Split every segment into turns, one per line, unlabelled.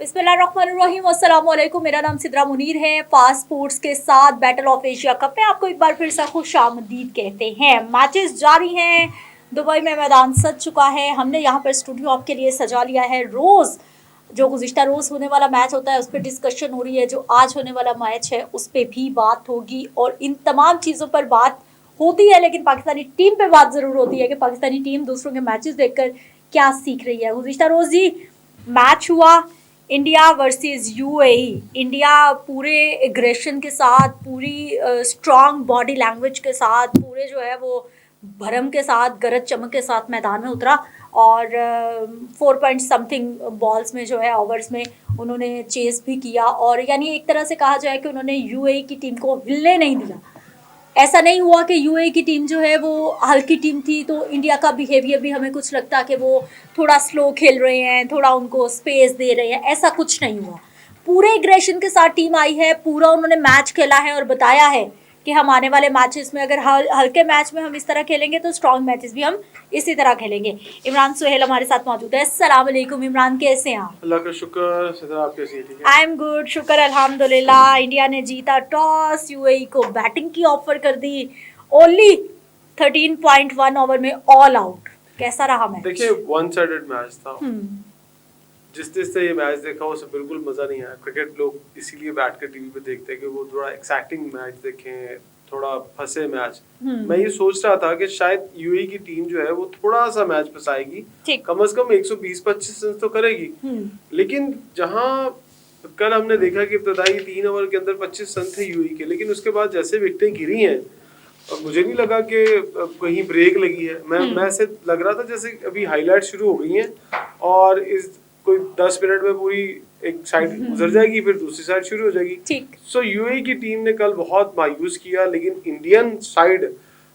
बिस्मिल्लाहिर्रहमानिर्रहीम, अस्सलाम वालेकुम। मेरा नाम सिद्रा मुनीर है। फास्ट स्पोर्ट्स के साथ बैटल ऑफ एशिया कप में आपको एक बार फिर से खुशामदीद कहते हैं। मैचेस जारी हैं, दुबई में मैदान सज चुका है। हमने यहाँ पर स्टूडियो आपके लिए सजा लिया है। रोज़ जो गुज़िश्ता रोज़ होने वाला मैच होता है उस पर डिस्कशन हो रही है, जो आज होने वाला मैच है उस पर भी बात होगी और इन तमाम चीज़ों पर बात होती है, लेकिन पाकिस्तानी टीम पे बात ज़रूर होती है कि पाकिस्तानी टीम दूसरों के मैचेस देखकर क्या सीख रही है। गुज़िश्ता रोज़ ही मैच हुआ, इंडिया वर्सेस यूएई। इंडिया पूरे एग्रेशन के साथ, पूरी स्ट्रॉन्ग बॉडी लैंग्वेज के साथ, पूरे जो है वो भरम के साथ, गरज चमक के साथ मैदान में उतरा और 4 पॉइंट समथिंग बॉल्स में जो है ओवर्स में उन्होंने चेस भी किया और यानी एक तरह से कहा जाए कि उन्होंने यूएई की टीम को हिलने नहीं दिया। ऐसा नहीं हुआ कि यूएई की टीम जो है वो हल्की टीम थी तो इंडिया का बिहेवियर भी हमें कुछ लगता कि वो थोड़ा स्लो खेल रहे हैं, थोड़ा उनको स्पेस दे रहे हैं। ऐसा कुछ नहीं हुआ। पूरे एग्रेशन के साथ टीम आई है, पूरा उन्होंने मैच खेला है और बताया है कि हम आने वाले मैचेस में अगर हल्के मैच में हम इस तरह खेलेंगे तो स्ट्रॉन्ग मैचेस भी हम इसी तरह खेलेंगे। इमरान सुहेल हमारे साथ मौजूद है। अस्सलाम वालेकुम इमरान, कैसे हैं आप?
अल्लाह का शुक्र। सिद्रा, आप कैसी हैं?
आई एम गुड, शुक्र अल्हम्दुलिल्लाह। इंडिया ने जीता टॉस, यूएई को बैटिंग की ऑफर कर दी। ओनली 13.1 ओवर में ऑल आउट। कैसा रहा मैच?
देखिए, वन साइडेड मैच था। जिस ये मैच देखा उसे बिल्कुल मजा नहीं आया। क्रिकेट लोग इसीलिए बैठ कर टीवी पे देखते हैं कि वो थोड़ा एक्साइटिंग मैच देखें, थोड़ा फंसे मैच। मैं ये सोच रहा था कि शायद यूएई की टीम जो है वो थोड़ा सा मैच फंसाएगी, कम से कम 120-25 रन तो करेगी। लेकिन जहां कल हमने देखा कि इब्तदाई 3 ओवर के अंदर 25 रन थे यूएई के, लेकिन उसके बाद जैसे विकेटें गिरी हैं और मुझे नहीं लगा कि कहीं ब्रेक लगी है। मैं ऐसे लग रहा था जैसे अभी हाईलाइट शुरू हो गई हैं और इस कोई 10 मिनट में पूरी एक साइड गुजर जाएगी, फिर दूसरी साइड शुरू हो जाएगी। सो यूएई की टीम ने कल बहुत मायूस किया, लेकिन इंडियन साइड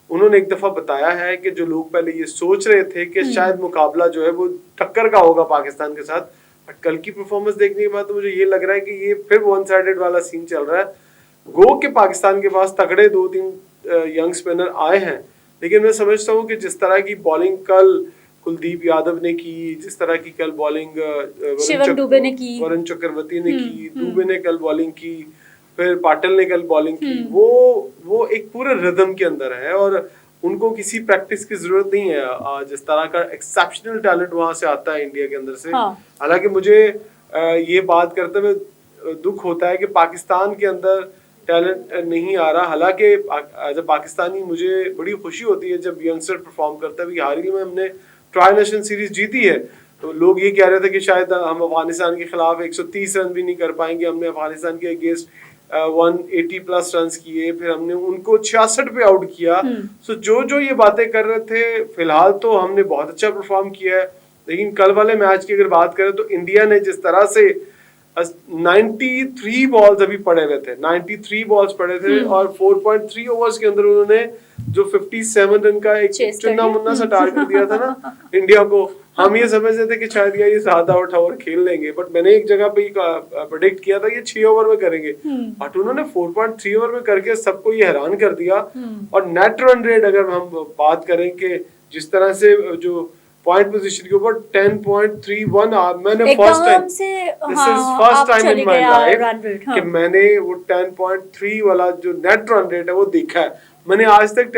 उन्होंने एक दफा बताया है कि जो लोग पहले ये सोच रहे थे कि शायद मुकाबला जो है वो टक्कर का होगा पाकिस्तान के साथ, बट कल की परफॉर्मेंस देखने के बाद तो मुझे ये लग रहा है कि ये फिर वन साइडेड वाला सीन चल रहा है। गो के पाकिस्तान के पास तगड़े 2-3 यंग स्पिनर आए हैं, लेकिन मैं समझता हूँ कि जिस तरह की बॉलिंग कल कुलदीप यादव ने की, जिस तरह की कल बॉलिंग वरुण चक्रवर्ती ने की, दुबे ने कल बॉलिंग की, फिर पाटिल ने कल बॉलिंग की, वो एक पूरे रिदम के अंदर है और उनको किसी प्रैक्टिस की जरूरत नहीं है। जिस तरह का एक्सेप्शनल टैलेंट वहां से आता है इंडिया के अंदर से। हालांकि मुझे ये बात करते हुए दुख होता है कि पाकिस्तान के अंदर टैलेंट नहीं आ रहा। हालांकि एज अ पाकिस्तानी मुझे बड़ी खुशी होती है जब यंगस्टर परफॉर्म करता है। हाल ही में हमने ट्राई नेशन सीरीज जीती है, तो लोग ये कह रहे थे कि शायद हम अफगानिस्तान के खिलाफ 130 रन भी नहीं कर पाएंगे। हमने अफगानिस्तान के अगेंस्ट 180 प्लस रन किए, फिर हमने उनको 66 पे आउट किया। सो जो ये बातें कर रहे थे, फिलहाल तो हमने बहुत अच्छा परफॉर्म किया है। लेकिन कल वाले मैच की अगर बात करें तो इंडिया ने जिस तरह से 93 बॉल्स अभी पड़े हुए थे, 93 बॉल्स पड़े थे और 4.3 ओवर्स के अंदर उन्होंने जो 57 रन का एक चुन्ना मुन्ना सा टारगेट दिया था ना इंडिया को, हम ये समझते थे कि शायद ये 7 ओवर खेल लेंगे, बट मैंने एक जगह पे प्रेडिक्ट किया था ये 6 ओवर में करेंगे, बट उन्होंने 4.3 ओवर में करके सबको ये हैरान कर दिया। और नेट रन रेट अगर हम बात करें कि जिस तरह से जो पॉइंट पोजीशन के ऊपर 10.31, मैंने first time in my life कि मैंने वो 10.3 वाला जो नेट रन रेट है वो देखा है। मैंने आज तक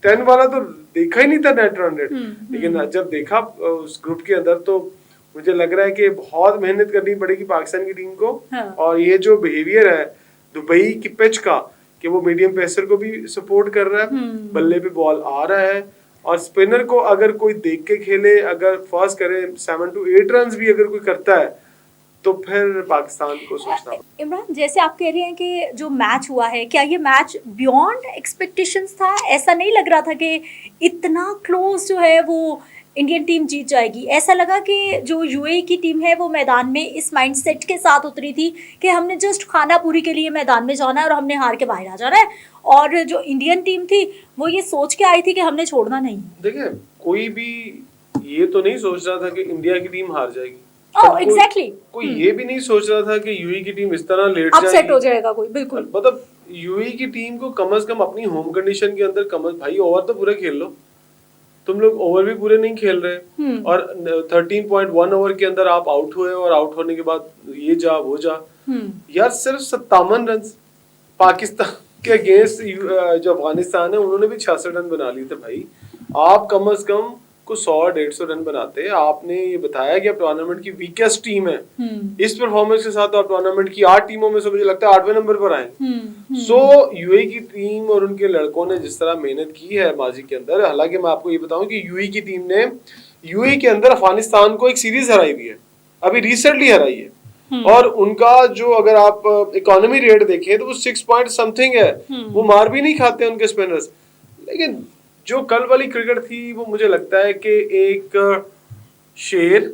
10 वाला तो देखा ही नहीं था नेट रन रेट। लेकिन जब देखा उस ग्रुप के अंदर तो मुझे लग रहा है कि बहुत मेहनत करनी पड़ेगी पाकिस्तान की टीम को। और ये जो बिहेवियर है दुबई की पिच का कि वो मीडियम पेसर को भी सपोर्ट कर रहा है, बल्ले पे बॉल आ रहा है और स्पिनर को अगर कोई देख के खेले, अगर फर्स्ट करे 7 to 8 रन भी अगर कोई करता है तो फिर पाकिस्तान को सोचना।
इमरान, जैसे आप कह रहे हैं कि जो मैच हुआ है, क्या ये मैच बियॉन्ड एक्सपेक्टेशंस था? ऐसा नहीं लग रहा था कि इतना क्लोज जो है वो इंडियन टीम जीत जाएगी। ऐसा लगा कि जो यूएई की टीम है वो मैदान में इस माइंडसेट के साथ उतरी थी कि हमने जस्ट खाना पूरी के लिए मैदान में जाना है और हमने हार के बाहर आ जाना है। और जो इंडियन टीम थी वो ये सोच के आई थी कि हमने छोड़ना नहीं।
देखिए, कोई भी ये तो नहीं सोच रहा था कि इंडिया की टीम हार जाएगी।
एग्जैक्टली।
कोई ये भी नहीं सोच रहा था कि यूएई की टीम इस तरह लेट
अपसेट हो जाएगा कोई, बिल्कुल।
मतलब यूएई की टीम को कम से कम अपनी होम कंडीशन के अंदर भाई ओवर तो पूरे खेल लो, तुम लोग ओवर भी पूरे नहीं खेल रहे और 13.1 ओवर के अंदर आप आउट हुए और आउट होने के बाद ये जा वो जा। यार सिर्फ 57 रन पाकिस्तान के अगेंस्ट जो अफगानिस्तान है उन्होंने भी 66 रन बना लिए थे भाई। आप कम से कम को 100-150 रन बनाते। आपने ये बताया कि आप टूर्नामेंट की वीकेस्ट टीम है। इस परफॉर्मेंस के साथ आप टूर्नामेंट की 8 टीमों में से मुझे लगता है 8वें नंबर पर आए। सो यूएई की टीम और उनके लड़कों ने जिस तरह मेहनत की है माजी के अंदर, हालांकि मैं आपको ये बताऊं कि यूएई की टीम ने यूएई के अंदर अफगानिस्तान को एक सीरीज हराई भी है, अभी रिसेंटली हराई है। और उनका जो अगर आप इकोनॉमी रेट देखें तो वो 6 पॉइंट समथिंग है। वो मार भी नहीं खाते उनके स्पिनर्स। लेकिन जो कल वाली क्रिकेट थी वो मुझे लगता है कि एक शेर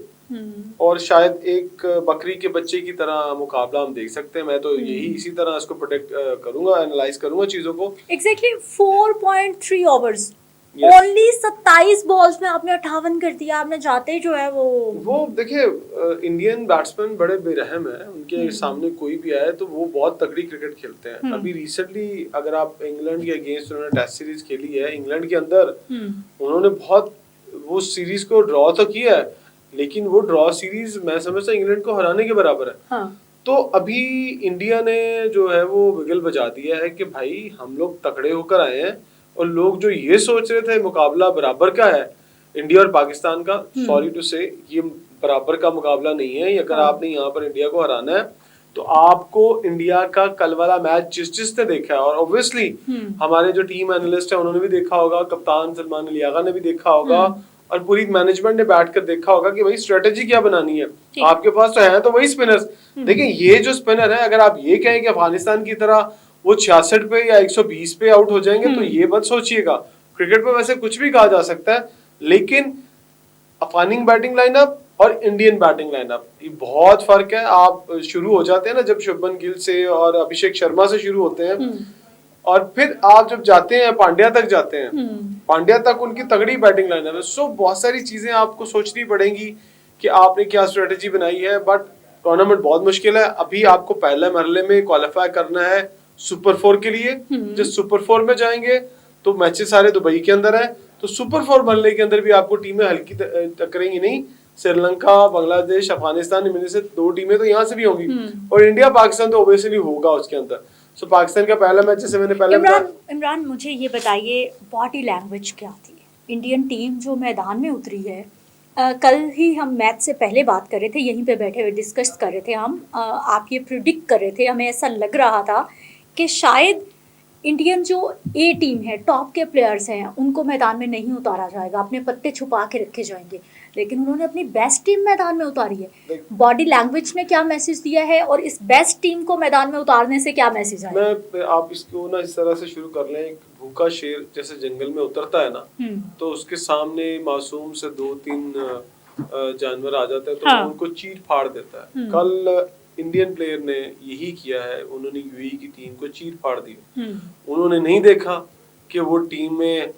और शायद एक बकरी के बच्चे की तरह मुकाबला हम देख सकते हैं। मैं तो यही इसी तरह इसको प्रोटेक्ट करूंगा, एनालाइज करूंगा चीजों को।
एग्जैक्टली 4.3 ओवर्स, ओनली 27 बॉल्स में आपने 58 कर दिया। आपने जाते जो है वो
देखिए इंडियन बैट्समैन बड़े बेरहम है, उनके सामने कोई भी आए तो वो बहुत तगड़ी क्रिकेट खेलते हैं। अभी रिसेंटली अगर आप इंग्लैंड के अगेंस्ट उन्होंने टेस्ट सीरीज खेली है इंग्लैंड के अंदर, उन्होंने बहुत वो सीरीज को ड्रॉ तो किया है, लेकिन वो ड्रॉ सीरीज मैं समझता हूँ इंग्लैंड को हराने के बराबर है। हाँ। तो अभी इंडिया ने जो है वो विगल बजा दिया है कि भाई हम लोग तगड़े होकर आए हैं। और लोग जो ये सोच रहे थे मुकाबला बराबर का है इंडिया और पाकिस्तान का, सॉरी टू से ये बराबर का मुकाबला नहीं है। अगर आपने यहाँ पर इंडिया को हराना है तो आपको इंडिया का कल वाला मैच जिसने देखा है, और ऑब्वियसली हमारे जो टीम एनालिस्ट है उन्होंने भी देखा होगा, कप्तान सलमान अली आगा ने भी देखा होगा और पूरी मैनेजमेंट ने बैठ कर देखा होगा कि भाई स्ट्रेटेजी क्या बनानी है। आपके पास तो है तो वही स्पिनर्स। देखिए ये जो स्पिनर है, अगर आप ये कहें कि अफगानिस्तान की तरह वो 66 पे या 120 पे आउट हो जाएंगे तो ये मत सोचिएगा। क्रिकेट में वैसे कुछ भी कहा जा सकता है, लेकिन अफगानी बैटिंग लाइनअप और इंडियन बैटिंग लाइनअप ये बहुत फर्क है। आप शुरू हो जाते हैं ना जब शुभमन गिल से और अभिषेक शर्मा से शुरू होते हैं और फिर आप जब जाते हैं पांड्या तक जाते हैं, पांड्या तक उनकी तगड़ी बैटिंग लाइनअप है। सो बहुत सारी चीजें आपको सोचनी पड़ेंगी कि आपने क्या स्ट्रेटेजी बनाई है। बट टूर्नामेंट बहुत मुश्किल है। अभी आपको पहले मरहले में क्वालिफाई करना है सुपर 4 के लिए। जब सुपर 4 में जाएंगे तो मैचेस सारे दुबई के अंदर है, तो सुपर 4 मरहले के अंदर भी आपको टीमें हल्की टकरेंगी नहीं। श्रीलंका, बांग्लादेश, अफगानिस्तान, इनमें से 2 टीमें तो यहाँ से भी होंगी और इंडिया पाकिस्तान तो ओबियसली होगा उसके अंदर। सो पाकिस्तान का पहला मैच जैसे मैंने पहले
इमरान मुझे ये बताइए बॉडी लैंग्वेज क्या थी इंडियन टीम जो मैदान में उतरी है? कल ही हम मैच से पहले बात कर रहे थे, यहीं पे बैठे हुए डिस्कस कर रहे थे हम। आप ये प्रिडिक्ट कर रहे थे, हमें ऐसा लग रहा था कि शायद इंडियन जो ए टीम है, टॉप के प्लेयर्स हैं, उनको मैदान में नहीं उतारा जाएगा, अपने पत्ते छुपा के रखे जाएंगे। लेकिन उन्होंने अपनी बेस्ट टीम मैदान में उतारी है। बॉडी लैंग्वेज ने क्या मैसेज दिया है और इस बेस्ट टीम को मैदान में उतारने से क्या मैसेज आया?
आप इसको ना इस तरह से शुरू कर लें, एक भूखा शेर जैसे जंगल में उतरता है ना, तो उसके सामने मासूम से 2-3 जानवर आ जाते हैं तो उनको चीर फाड़ देता है। कल इंडियन प्लेयर ने यही किया है, उन्होंने यूएई की टीम को चीर फाड़ दिया। उन्होंने नहीं देखा कि वो टीम में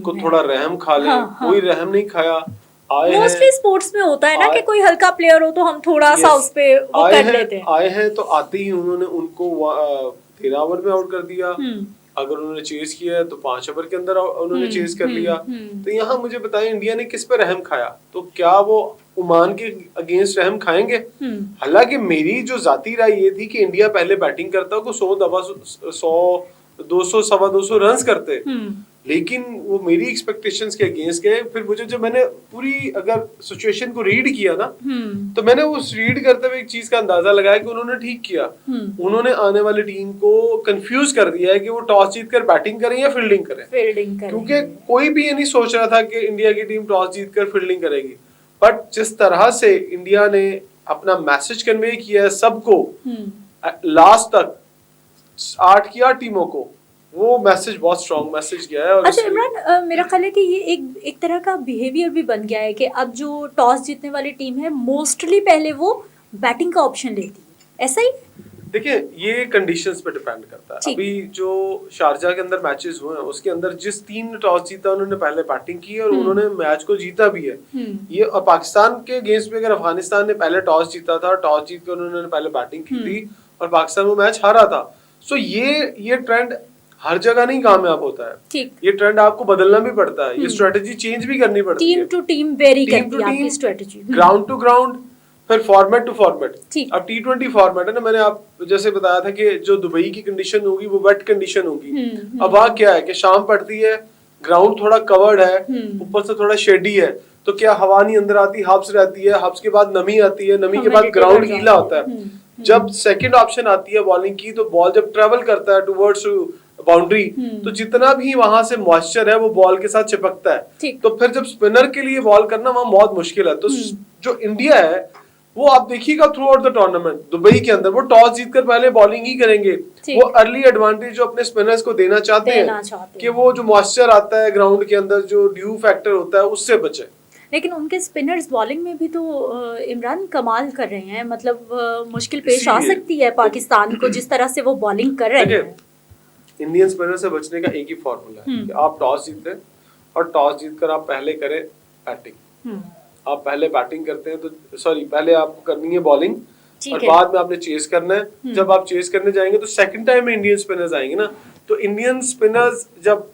को थोड़ा रहम खा ले। कोई रहम नहीं खाया।
मोस्टली स्पोर्ट्स में होता है ना कि कोई हल्का प्लेयर हो तो हम थोड़ा सा उस पे वो कर लेते हैं।
आए हैं तो आते ही उन्होंने उनको 13 ओवर में आउट कर दिया। अगर उन्होंने चेस किया है तो 5 ओवर के अंदर उन्होंने चेस कर लिया। तो यहाँ मुझे बताएं इंडिया ने किस पे रहम खाया? तो क्या वो ओमान के अगेंस्ट रहम खाएंगे? हालांकि मेरी जो जाती राय ये थी कि इंडिया पहले बैटिंग करता को 100, 200, 250 रन करते, लेकिन वो मेरी एक्सपेक्टेशंस के अगेंस्ट गए। फिर मुझे जब मैंने पूरी अगर सिचुएशन को रीड किया ना, तो मैंने उस रीड करते हुए एक चीज का अंदाजा लगाया कि उन्होंने ठीक किया। उन्होंने आने वाली टीम को कंफ्यूज कर दिया है कि वो टॉस जीतकर बैटिंग करें या फील्डिंग करें। क्योंकि कोई भी ये नहीं सोच रहा था कि इंडिया की टीम टॉस जीतकर फील्डिंग करेगी। बट जिस तरह से इंडिया ने अपना मैसेज कन्वे किया है सबको, लास्ट तक 8 की 8 टीमों को, वो मैसेज बहुत स्ट्रॉन्ग मैसेज गया है। और
अच्छा इमरान, मेरा ख्याल है कि ये एक तरह का बिहेवियर भी बन गया है कि अब जो टॉस जीतने वाली टीम है मोस्टली पहले वो बैटिंग का ऑप्शन लेती है, ऐसा ही?
देखिए ये कंडीशंस पे डिपेंड करता है। अभी जो शारजा के अंदर मैचेस हुए हैं उसके अंदर जिस टीम ने टॉस जीता उन्होंने पहले बैटिंग की और उन्होंने मैच को जीता भी है। ये पाकिस्तान के अगेंस्ट में अगर अफगानिस्तान ने पहले टॉस जीता था, टॉस जीतकर उन्होंने पहले बैटिंग की थी और पाकिस्तान वो मैच हारा था। सो ये ट्रेंड हर जगह नहीं कामयाब होता है।
ठीक,
ये ट्रेंड आपको बदलना भी पड़ता है, ये स्ट्रेटेजी चेंज भी करनी पड़ती है।
Team to team vary
team
करती
टू
है आपकी
team,
strategy.
Ground to ground, फिर फॉर्मेट टू फॉर्मेट।
ठीक।
अब T20 फॉर्मेट है ना, मैंने आप जैसे बताया था कि जो दुबई की कंडीशन होगी वो वेट कंडीशन होगी। अब वहाँ क्या है कि शाम पड़ती है, ग्राउंड थोड़ा कवर्ड है, ऊपर से थोड़ा शेडी है, तो क्या हवा नहीं अंदर आती, हब्स रहती है, हब्स के बाद नमी आती है, नमी के बाद ग्राउंड गीला होता है। जब सेकंड ऑप्शन आती है बॉलिंग की, तो बॉल जब ट्रेवल करता है टुवर्ड्स बाउंड्री, तो जितना भी वहां से मॉइस्चर है वो बॉल के साथ चिपकता है। तो फिर जब स्पिनर के लिए बॉल करना वहां बहुत मुश्किल है। तो जो इंडिया है वो आप देखिएगा through out the tournament, Dubai के अंदर वो टॉस जीतकर पहले बॉलिंग ही करेंगे। वो अर्ली एडवांटेज जो अपने स्पिनर्स को देना चाहते हैं कि वो जो मॉइस्चर आता है ग्राउंड के अंदर, जो ड्यू फैक्टर होता है, उससे बचे।
लेकिन उनके स्पिनर्स बॉलिंग में भी तो इमरान कमाल कर रहे हैं, मतलब मुश्किल पेश आ सकती है पाकिस्तान को जिस तरह से वो बॉलिंग कर रहे हैं।
इंडियन स्पिनर से बचने का एक ही फॉर्मूला है कि आप टॉस जीते और टॉस जीतकर आप पहले करें बैटिंग। आप पहले बैटिंग करते हैं तो सॉरी पहले आपको करनी है बॉलिंग और बाद में आपने चेस करना है। जब आप चेस करने जाएंगे तो सेकंड टाइम में इंडियन स्पिनर्स आएंगे ना, तो इंडियन स्पिनर्स जब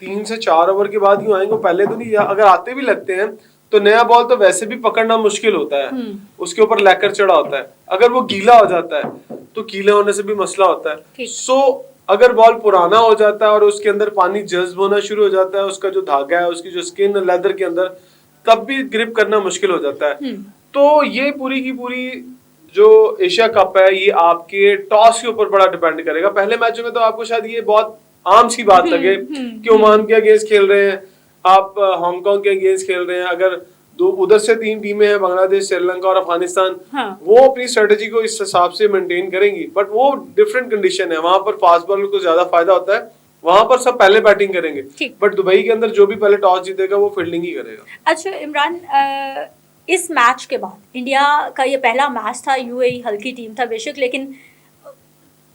3 से 4 ओवर के बाद यूं आएंगे, पहले तो नहीं, अगर आते भी लगते हैं तो नया बॉल तो वैसे भी पकड़ना मुश्किल होता है, उसके ऊपर लैकर चढ़ा होता है। अगर वो गीला हो जाता है तो गीले होने से भी मसला होता है। सो अगर बॉल पुराना हो जाता है और उसके अंदर पानी जज्ब होना शुरू हो जाता है, उसका जो धागा है, उसकी जो स्किन लेदर के अंदर, तब भी ग्रिप करना मुश्किल हो जाता है। तो ये पूरी की पूरी जो एशिया कप है ये आपके टॉस के ऊपर बड़ा डिपेंड करेगा। पहले मैचों में तो आपको शायद ये बहुत आम सी बात लगे कि ओमान के अगेंस्ट खेल रहे हैं, आप हांगकांग के अगेंस्ट खेल रहे हैं, अगर दो उधर से 3 टीमें हैं, बांग्लादेश, श्रीलंका और अफगानिस्तान, वो अपनी स्ट्रेटेजी को इस हिसाब से मेंटेन करेंगी। बट वो डिफरेंट कंडीशन है, वहां पर फास्ट बॉलर को ज्यादा फायदा होता है, वहां पर सब पहले बैटिंग करेंगे। बट दुबई के अंदर जो भी पहले टॉस जीतेगा वो फील्डिंग ही करेगा।
अच्छा इमरान, इस मैच के बाद इंडिया का ये पहला मैच था, यूएई हल्की टीम था बेशक, लेकिन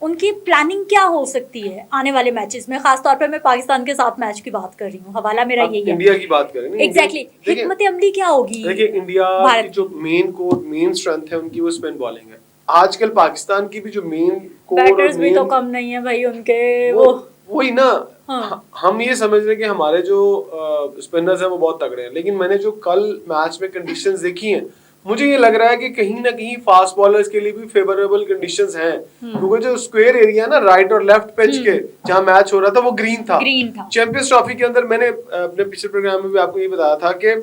उनकी प्लानिंग क्या हो सकती है आने वाले मैचेस में? खासतौर पर मैं पाकिस्तान के साथ मैच की बात कर रही हूँ, हवाला मेरा यही है।
इंडिया की बात करें
एग्जैक्टली, हिकमत अमली क्या होगी?
देखिए इंडिया की जो मेन स्ट्रेंथ है उनकी वो स्पिन बॉलिंग है। आजकल पाकिस्तान की भी जो मेन
बैटर्स भी तो कम नहीं है भाई उनके,
वही ना। हम ये समझ रहे हैं कि हमारे जो स्पिनर्स हैं वो बहुत तगड़े हैं, लेकिन मैंने जो कल मैच में कंडीशंस देखी हैं, मुझे ये लग रहा है कि कहीं ना कहीं फास्ट बॉलर्स के लिए भी फेवरेबल कंडीशंस हैं। क्योंकि जो स्क्वायर एरिया ना राइट और लेफ्ट पिच के जहां मैच हो रहा था वो ग्रीन था। चैंपियंस ट्रॉफी के अंदर मैंने अपने पिछले प्रोग्राम में भी आपको ये बताया था कि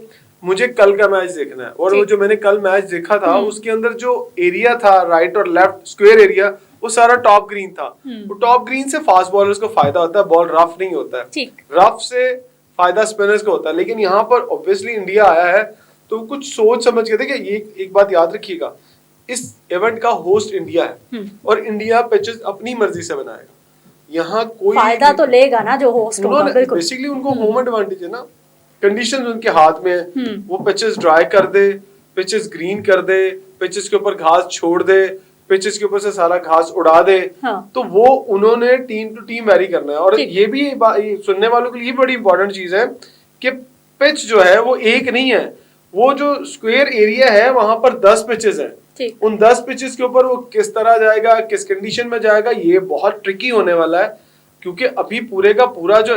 मुझे कल का मैच देखना है, और वो जो मैंने कल मैच देखा था उसके अंदर जो एरिया था राइट और लेफ्ट स्क्वायर एरिया, वो सारा टॉप ग्रीन था। वो टॉप ग्रीन से फास्ट बॉलर्स को फायदा होता है, बॉल रफ नहीं होता है, रफ से फायदा स्पिनर्स को होता है। लेकिन यहाँ पर ऑब्वियसली इंडिया आया है तो कुछ सोच समझ के, देखिए ये एक बात याद रखिएगा, इस इवेंट का होस्ट इंडिया है और इंडिया पिचेस अपनी मर्जी से बनाएगा। यहाँ कोई
फायदा तो लेगा ना जो होस्ट होगा, बिल्कुल।
बेसिकली उनको होम एडवांटेज है ना, कंडीशंस उनके हाथ में है। वो पिचेस ड्राई कर दे, पिचेस ग्रीन कर दे, पिचेस के ऊपर घास छोड़ दे, पिचेस के ऊपर से सारा घास उड़ा दे। तो वो उन्होंने टीम टू टीम वेरी करना है। और ये भी सुनने वालों के लिए बड़ी इंपॉर्टेंट चीज है कि पिच जो है वो एक नहीं है, वो जो स्क्वायर एरिया है वहां पर 10 पिचेस हैं। उन 10 पिचेस के ऊपर वो किस तरह जाएगा, किस कंडीशन में जाएगा, ये बहुत ट्रिकी होने वाला है। क्योंकि अभी पूरे का पूरा जो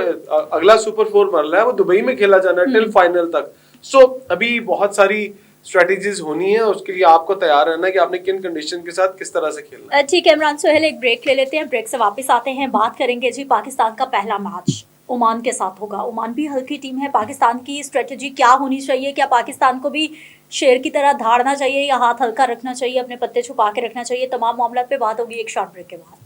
अगला सुपर 4 मरला है वो दुबई में खेला जाना है टिल फाइनल तक। सो अभी बहुत सारी स्ट्रेटेजीज होनी है, उसके लिए आपको तैयार रहना है कि आपने किन कंडीशन के साथ किस तरह से खेलना है।
ठीक है इमरान सोहेल, एक ब्रेक ले लेते हैं, ब्रेक से वापस आते हैं, बात करेंगे जी पाकिस्तान का पहला मैच ओमान के साथ होगा। ओमान भी हल्की टीम है, पाकिस्तान की स्ट्रेटजी क्या होनी चाहिए? क्या पाकिस्तान को भी शेर की तरह धाड़ना चाहिए या हाथ हल्का रखना चाहिए, अपने पत्ते छुपा के रखना चाहिए? तमाम मामलों पे बात होगी एक शॉर्ट ब्रेक के बाद।